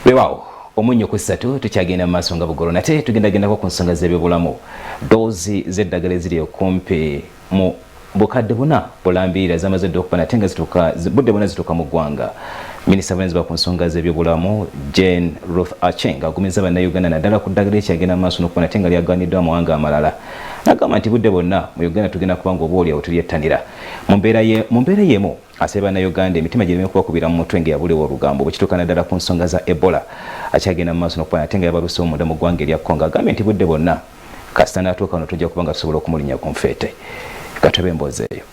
Weewaawo omunyo ku 3 tukyagenda mu maaso nga bugolo nate tugendagendako ku nsonga z'ebyobulamu. Doozi z'eddagala eziri okumpi mu bukadde buna bulambirira zamaze okuba nate nga budde buna zituuka mu ggwanga. Minisita Avunaanyizibwa ku nsonga z'ebyobulamu Jane Ruth Aceng agumiza bannayuganda naddala ku ddagala ekyagenda mu maaso n'okuba nate nga lyagaaniddwa amawanga amalala. N'agamba nti budde bonna mu Uganda tugenda kuba nga oboolyawo tulyettanira. Mu mbeera y'emu asaba bannayuganda emitima gireme kubakubira mu mutwe ng'eyabulewo olugambo bwe kituuka naddala ku nsonga za Ebola akyagenda mu maaso n'okuba nate nga yabaluse omunda mu ggwanga erya Congo. Agambye nti budde bonna kasita n'atuuka wano tujja kuba nga tusobola okumulinnya ku nfeete. Katebe emboozi eyo.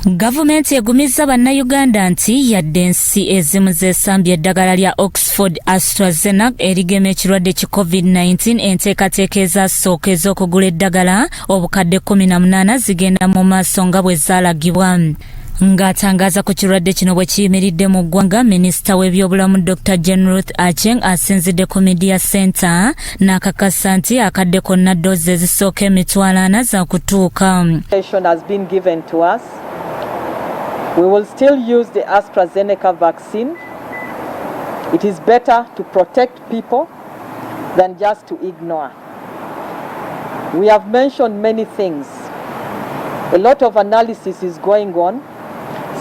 Gavumenti egumiza bannayuganda nti yadde ensi ezimu zeesambye eddagala lya Oxford Astrazeneca erigema ekirwadde ki COVID-19 enteekateeka ezasooka ez'okugula eddagala obukadde 18 zigenda mu maaso nga bwe zaalagibwa. Ng'atangaza ku kirwadde kino bwe kiyimiridde mu ggwanga, minisita w'ebyobulamu Dr. Jane Ruth Aceng asinzidde ku Media Center n'akakasa nti akadde konna ddoozi ezisooka emitwalo 4 za kutuuka. We will still use the Astrazeneca vaccine. It is better to protect people than just to ignore. We have mentioned many things. A lot of analysis is going on.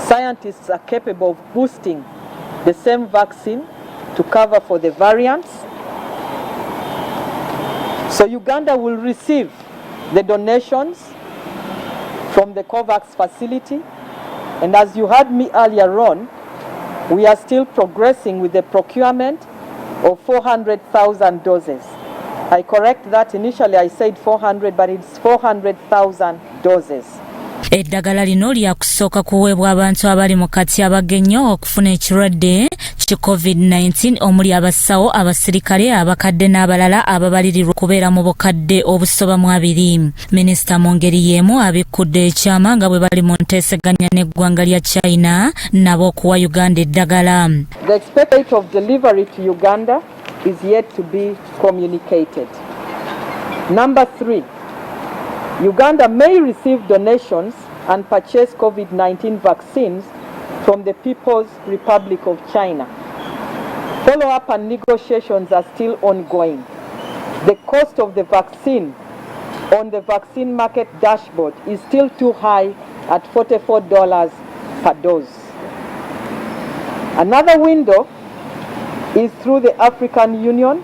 Scientists are capable of boosting the same vaccine to cover for the variants. So Uganda will receive the donations from the COVAX facility. And as you heard me earlier on, we are still progressing with the procurement of 400,000 doses. I correct that. Initially I said 400, but it's 400,000 doses. Eddagala lino lyakusooka kuweebwa abantu abali mu kati abagennyo okufuna ekirwadde ki COVID-19 omuli abasawo, abasirikale, abakadde n'abalala ababalirirwa okubeera mu bukadde obusoba mu 2. Minisita mu ngeri y'emu abikkudde ekyama nga bwe bali mu nteeseganya n'eggwanga lya China nabo okuwa Uganda eddagala. The expected rate of delivery to Uganda is yet to be communicated. Number 3. Uganda may receive donations and purchase COVID-19 vaccines from the People's Republic of China. Follow-up and negotiations are still ongoing. The cost of the vaccine on the vaccine market dashboard is still too high at $44 per dose. Another window is through the African Union,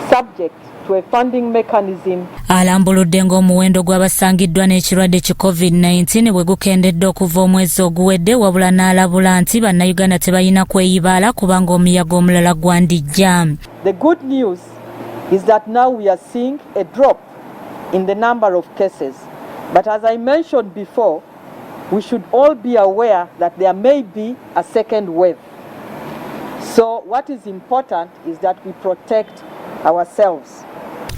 subject to a funding mechanism. Alambuludde ng'omuwendo gw'abasangiddwa n'ekirwadde ki COVID-19 bwe gukendedde okuva omwezi oguwedde, wabula n'alabula nti bannayuganda tebalina kweyibaala kubanga omuyaga omulala gwandijja. The good news is that now we are seeing a drop in the number of cases. But as I mentioned before, we should all be aware that there may be a second wave. So what is important is that we protect ourselves.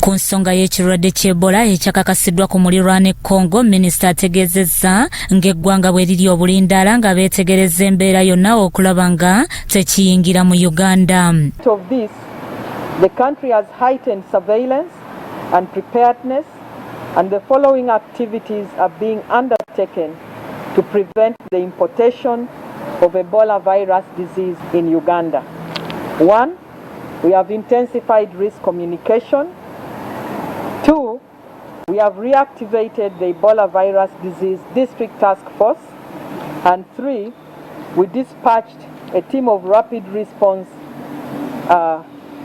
Ku nsonga y'ekirwadde ky'Ebola ekyakakasiddwa ku muliraano Congo, minisita ategeezezza ng'eggwanga bwe liri obulindaala nga beetegereza embeera yonna okulaba nga tekiyingira mu Uganda. Of this, the country has heightened surveillance and preparedness, and the following activities are being undertaken to prevent the importation of Ebola virus disease in Uganda. 1, we have intensified risk communication. 2, we have reactivated the Ebola virus disease district task force. And 3, we dispatched a team of rapid response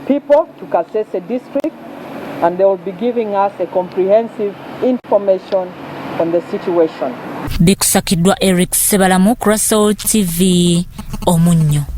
people to Kasese district, and they will be giving us a comprehensive information on the situation. Bikusakidwa Eric Sebalamu, Crossroads TV, Omunyo.